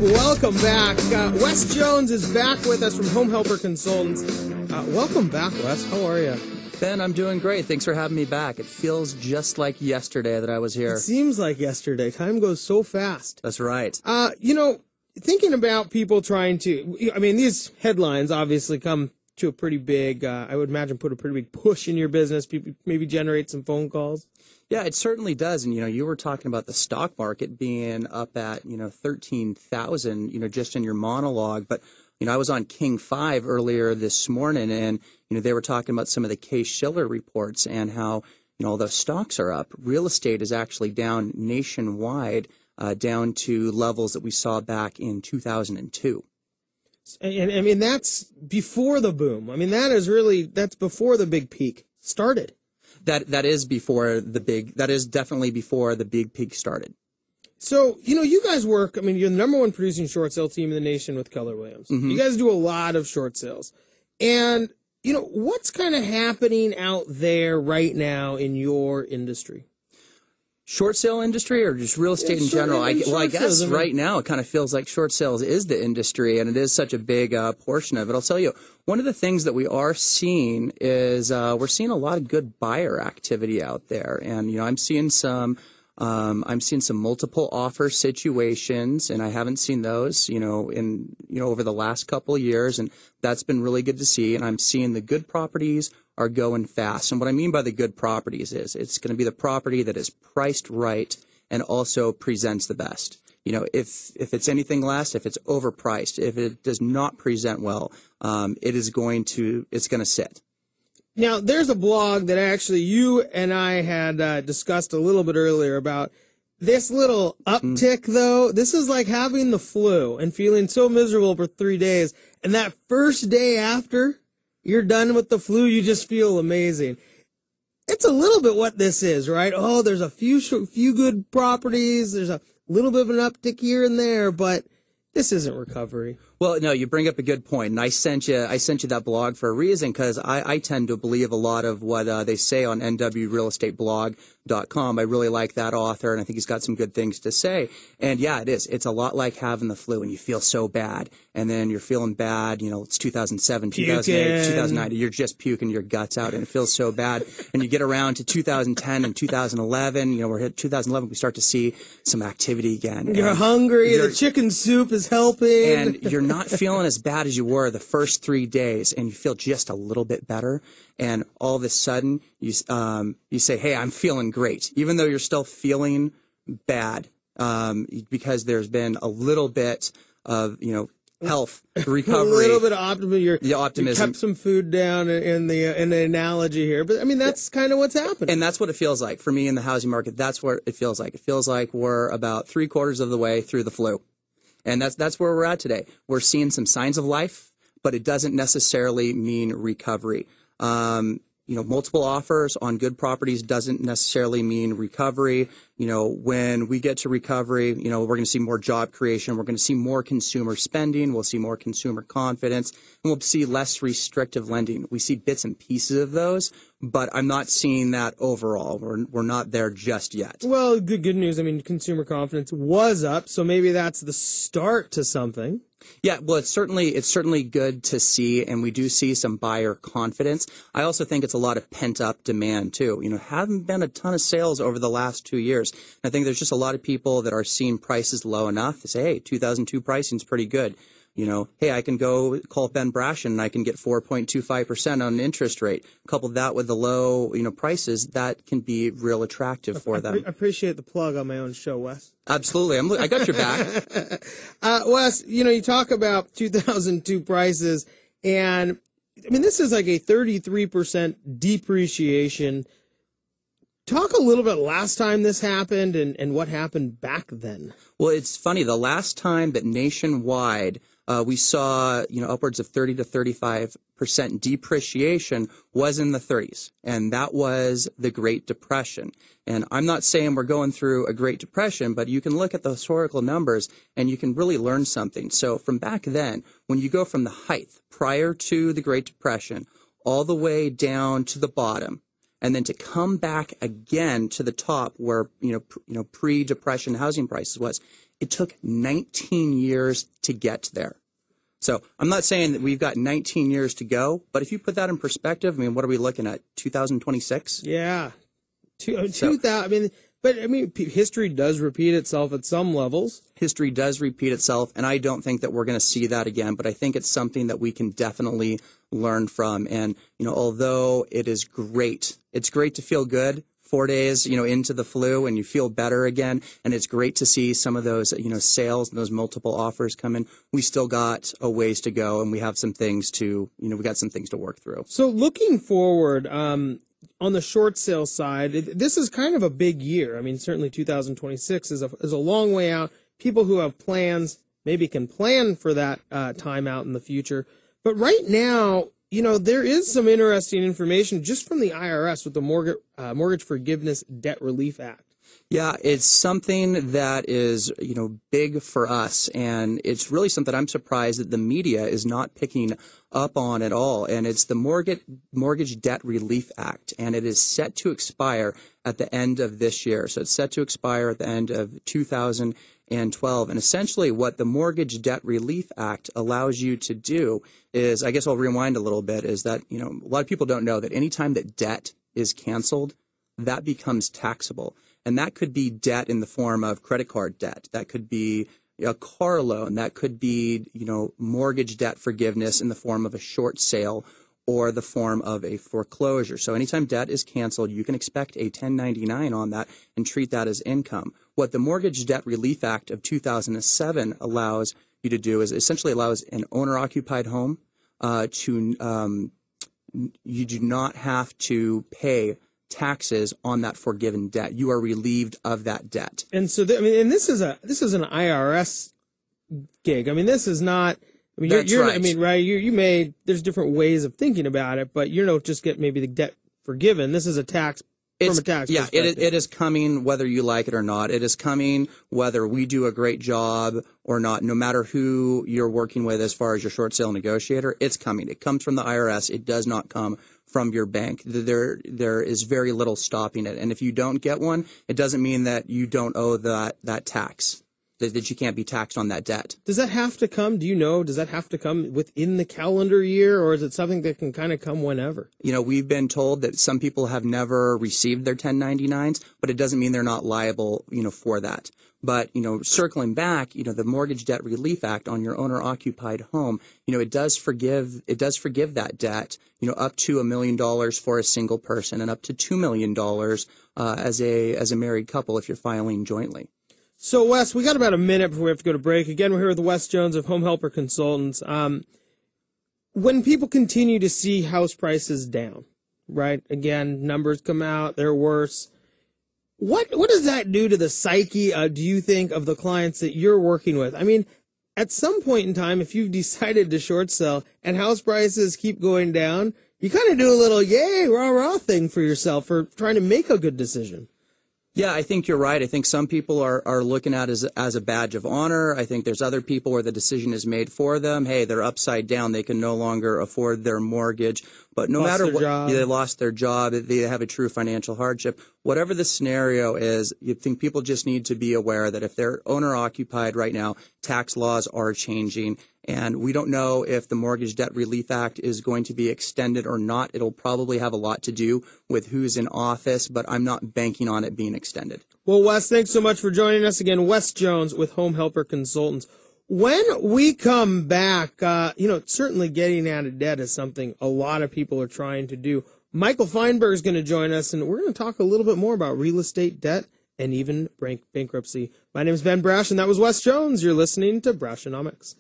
Welcome back. Wes Jones is back with us from Home Helper Consultants. Welcome back, Wes. How are you? Ben, I'm doing great. Thanks for having me back. It feels just like yesterday that I was here. It seems like yesterday. Time goes so fast. That's right. Thinking about people trying to, these headlines obviously come to a pretty big, I would imagine put a pretty big push in your business, people maybe generate some phone calls. Yeah, it certainly does. And, you were talking about the stock market being up at, 13,000, just in your monologue. But, I was on King 5 earlier this morning, and, they were talking about some of the Case-Shiller reports and how, although stocks are up, real estate is actually down nationwide, down to levels that we saw back in 2002. And that's before the boom. That's before the big peak started. That is definitely before the big peak started. So, you guys work, you're the number one producing short sale team in the nation with Keller Williams. Mm-hmm. You guys do a lot of short sales. And, what's kind of happening out there right now in your industry? Short sale industry or just real estate in general? I guess right now it kind of feels like short sales is the industry, and it is such a big portion of it. I'll tell you, one of the things that we are seeing is we're seeing a lot of good buyer activity out there, and I'm seeing some multiple offer situations, and I haven't seen those over the last couple of years, and that's been really good to see. And I'm seeing the good properties are going fast. And what I mean by the good properties is it's going to be the property that is priced right and also presents the best. If it's anything less, if it's overpriced, if it does not present well, it's going to sit. Now, there's a blog that actually you and I had discussed a little bit earlier about this little uptick, though. This is like having the flu and feeling so miserable for 3 days. And that first day after you're done with the flu, you just feel amazing. It's a little bit what this is, right? Oh, there's a few good properties. There's a little bit of an uptick here and there, but this isn't recovery. Well, no, you bring up a good point, and I sent you that blog for a reason, because I tend to believe a lot of what they say on nwrealestateblog.com. I really like that author, and I think he's got some good things to say. And yeah, it is. It's a lot like having the flu, and you feel so bad, and then you're feeling bad. It's 2007, 2008, 2009. You're just puking your guts out, and it feels so bad. And you get around to 2010 and 2011. We're hit 2011. We start to see some activity again. You're hungry. The chicken soup is helping, and you're not feeling as bad as you were the first 3 days, and you feel just a little bit better. And all of a sudden, you say, "Hey, I'm feeling great," even though you're still feeling bad, because there's been a little bit of health recovery, a little bit of optimism. Optimism. You kept some food down in the analogy here, but that's kind of what's happening. And that's what it feels like for me in the housing market. That's what it feels like. It feels like we're about 3/4 of the way through the flu. And that's where we're at today. We're seeing some signs of life, but it doesn't necessarily mean recovery. Multiple offers on good properties doesn't necessarily mean recovery. When we get to recovery, we're going to see more job creation. We're going to see more consumer spending. We'll see more consumer confidence, and we'll see less restrictive lending. We see bits and pieces of those, but I'm not seeing that overall. We're not there just yet. Well, good news. Consumer confidence was up, so maybe that's the start to something. Yeah, well, it's certainly good to see, and we do see some buyer confidence. I also think it's a lot of pent-up demand, too. Haven't been a ton of sales over the last 2 years. I think there's just a lot of people that are seeing prices low enough to say, hey, 2002 pricing's pretty good. Hey, I can go call Ben Brashen and I can get 4.25% on an interest rate. Couple that with the low, prices, that can be real attractive for them. I appreciate the plug on my own show, Wes. Absolutely. I got your back. Wes, you talk about 2002 prices, and this is like a 33% depreciation. Talk a little bit last time this happened and what happened back then. Well, it's funny. The last time that nationwide we saw, upwards of 30 to 35% depreciation was in the 30s, and that was the Great Depression. And I'm not saying we're going through a Great Depression, but you can look at the historical numbers and you can really learn something. So from back then, when you go from the height prior to the Great Depression all the way down to the bottom, and then to come back again to the top where, pre-depression housing prices was, it took 19 years to get there. So I'm not saying that we've got 19 years to go, but if you put that in perspective, I mean, what are we looking at? 2026? Yeah. 2000, history does repeat itself at some levels. History does repeat itself, and I don't think that we're going to see that again, but I think it's something that we can definitely learn from. And, although it is great, it's great to feel good 4 days, into the flu and you feel better again. And it's great to see some of those, sales and those multiple offers come in. We still got a ways to go, and we have some things to, we got some things to work through. So looking forward, on the short sale side, this is kind of a big year. I mean, certainly 2026 is a long way out. People who have plans maybe can plan for that time out in the future. But right now, there is some interesting information just from the IRS with the Mortgage Forgiveness Debt Relief Act. Yeah, it's something that is, big for us, and it's really something I'm surprised that the media is not picking up on at all. And it's the Mortgage Debt Relief Act, and it is set to expire at the end of this year. So it's set to expire at the end of 2012. And essentially what the Mortgage Debt Relief Act allows you to do is, I guess I'll rewind a little bit, is that, a lot of people don't know that anytime that debt is canceled, that becomes taxable. And that could be debt in the form of credit card debt. That could be a car loan. That could be, mortgage debt forgiveness in the form of a short sale or the form of a foreclosure. So anytime debt is canceled, you can expect a 1099 on that and treat that as income. What the Mortgage Debt Relief Act of 2007 allows you to do is essentially allows an owner-occupied home you do not have to pay taxes on that forgiven debt. You are relieved of that debt. And so, this is an IRS gig. I mean, this is not. I mean, That's right. I mean, right? You may. There's different ways of thinking about it, but you don't just get maybe the debt forgiven. This is a tax. From a tax perspective. It is coming whether you like it or not. It is coming whether we do a great job or not. No matter who you're working with as far as your short sale negotiator, it's coming. It comes from the IRS. It does not come from your bank. There is very little stopping it. And if you don't get one, it doesn't mean that you don't owe that tax, that you can't be taxed on that debt. Does that have to come? Do you know? Does that have to come within the calendar year, or is it something that can kind of come whenever? We've been told that some people have never received their 1099s, but it doesn't mean they're not liable, for that. But, circling back, the Mortgage Debt Relief Act on your owner-occupied home, it does forgive that debt, up to $1 million for a single person and up to $2 million as a married couple if you're filing jointly. So, Wes, we got about a minute before we have to go to break. Again, we're here with Wes Jones of Home Helper Consultants. When people continue to see house prices down, right? Again, numbers come out, they're worse. What does that do to the psyche, do you think, of the clients that you're working with? I mean, at some point in time, if you've decided to short sell and house prices keep going down, you kind of do a little yay, rah-rah thing for yourself for trying to make a good decision. Yeah, I think you're right. I think some people are looking at it as a badge of honor. I think there's other people where the decision is made for them. Hey, they're upside down. They can no longer afford their mortgage. But no matter what, they lost their job. They have a true financial hardship. Whatever the scenario is, you think people just need to be aware that if they're owner-occupied right now, tax laws are changing. And we don't know if the Mortgage Debt Relief Act is going to be extended or not. It'll probably have a lot to do with who's in office, but I'm not banking on it being extended. Well, Wes, thanks so much for joining us again. Wes Jones with Home Helper Consultants. When we come back, certainly getting out of debt is something a lot of people are trying to do. Michael Feinberg is going to join us, and we're going to talk a little bit more about real estate debt and even bankruptcy. My name is Ben Brash, and that was Wes Jones. You're listening to Brashonomics.